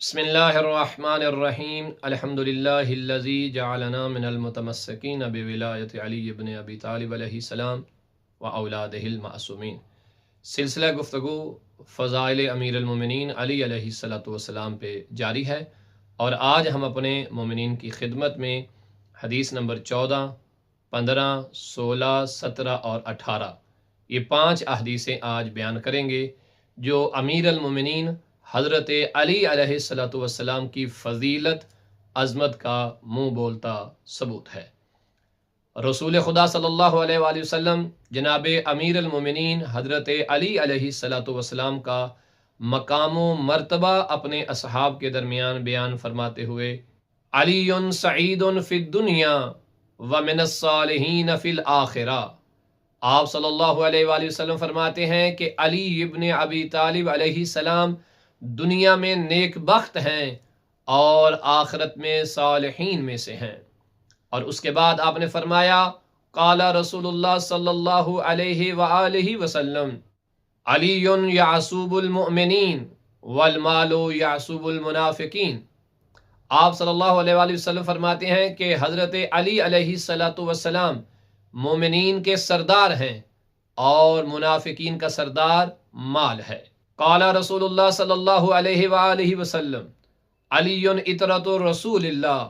بسم اللہ الرحمن الرحیم الحمدللہ الذی جعلنا من المتمسکین بولایت علی ابن ابی طالب علیہ السلام و اولادہ المعصومین۔ سلسلہ گفتگو فضائل امیر المومنین علی علیہ السلام پہ جاری ہے، اور آج ہم اپنے مومنین کی خدمت میں حدیث نمبر 14، 15، 16، 17 اور 18 یہ 5 احادیثیں آج بیان کریں گے جو امیر المومنین حضرت علی علیہ السلام کی فضیلت، عظمت کا منہ بولتا ثبوت ہے۔ رسول خدا صلی اللہ علیہ وآلہ وسلم جناب امیر المومنین حضرت علی علیہ السلام کا مقام و مرتبہ اپنے اصحاب کے درمیان بیان فرماتے ہوئے، علی سعید فی الدنیا ومن الصالحین فی الآخرہ۔ آپ صلی اللہ علیہ وآلہ وسلم فرماتے ہیں کہ علی ابن ابی طالب علیہ السلام دنیا میں نیک بخت ہیں اور آخرت میں صالحین میں سے ہیں۔ اور اس کے بعد آپ نے فرمایا، قال رسول اللہ صلی اللہ علیہ وآلہ وسلم، علی یعصوب المؤمنین والمال یعصوب المنافقین۔ آپ صلی اللہ علیہ وآلہ وسلم فرماتے ہیں کہ حضرت علی علیہ السلام مومنین کے سردار ہیں اور منافقین کا سردار مال ہے۔ قال رسول اللہ صلی اللہ علیہ وآلہ وسلم، علی اطرۃ رسول اللہ۔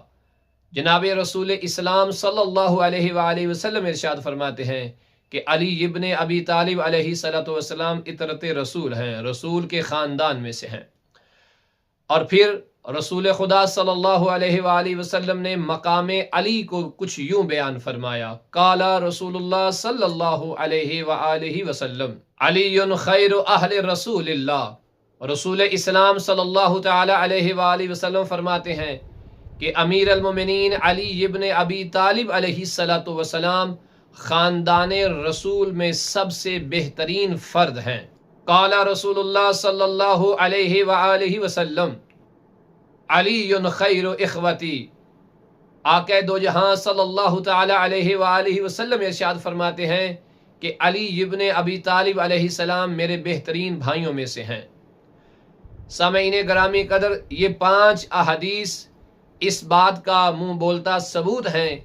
جناب رسول اسلام صلی اللہ علیہ وآلہ وسلم ارشاد فرماتے ہیں کہ علی ابن ابی طالب علیہ السلام اطرت رسول ہیں، رسول کے خاندان میں سے ہیں۔ اور پھر رسول خدا صلی اللہ علیہ وآلہ وسلم نے مقام علی کو کچھ یوں بیان فرمایا، قال رسول اللہ صلی اللہ علیہ وآلہ وسلم، علی خیر اہل رسول اللہ۔ رسول اسلام صلی اللہ تعالی علیہ وآلہ وسلم فرماتے ہیں کہ امیر المومنین علی ابن ابی طالب علیہ السلام خاندان رسول میں سب سے بہترین فرد ہیں۔ قال رسول اللہ صلی اللہ علیہ وآلہ وسلم، علی خیر اخوتی۔ آقا دو جہاں صلی اللہ تعالی علیہ وآلہ وسلم ارشاد فرماتے ہیں کہ علی ابن ابی طالب علیہ السلام میرے بہترین بھائیوں میں سے ہیں۔ سامعین گرامی قدر، یہ 5 احادیث اس بات کا منہ بولتا ثبوت ہیں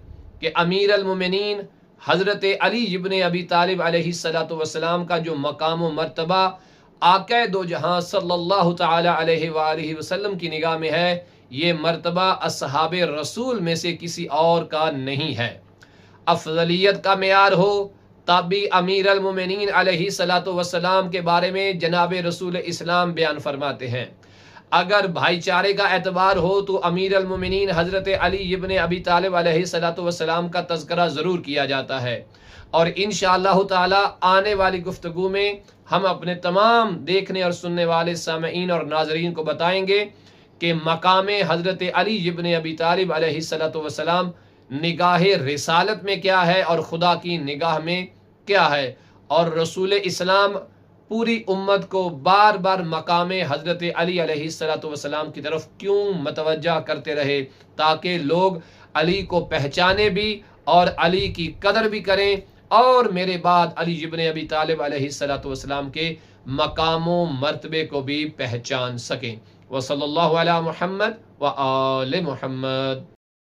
کہ امیر المومنین حضرت علی ابن ابی طالب علیہ السلام کا جو مقام و مرتبہ آقا دو جہاں صلی اللہ تعالی علیہ وآلہ وسلم کی نگاہ میں ہے، یہ مرتبہ اصحاب رسول میں سے کسی اور کا نہیں ہے۔ افضلیت کا معیار ہو تب بھی امیر المومنین علیہ السلام کے بارے میں جناب رسول اسلام بیان فرماتے ہیں۔ اگر بھائی چارے کا اعتبار ہو تو امیر المومنین حضرت علی ابن ابی طالب علیہ السلام کا تذکرہ ضرور کیا جاتا ہے، اور انشاءاللہ تعالی آنے والی گفتگو میں ہم اپنے تمام دیکھنے اور سننے والے سامعین اور ناظرین کو بتائیں گے کہ مقام حضرت علی ابن ابی طالب علیہ السلام نگاہ رسالت میں کیا ہے اور خدا کی نگاہ میں کیا ہے، اور رسول اسلام پوری امت کو بار بار مقام حضرت علی علیہ السلام کی طرف کیوں متوجہ کرتے رہے، تاکہ لوگ علی کو پہچانے بھی اور علی کی قدر بھی کریں، اور میرے بعد علی ابن ابی طالب علیہ السلام کے مقام و مرتبے کو بھی پہچان سکیں۔ وصلی اللہ علی محمد و آل محمد۔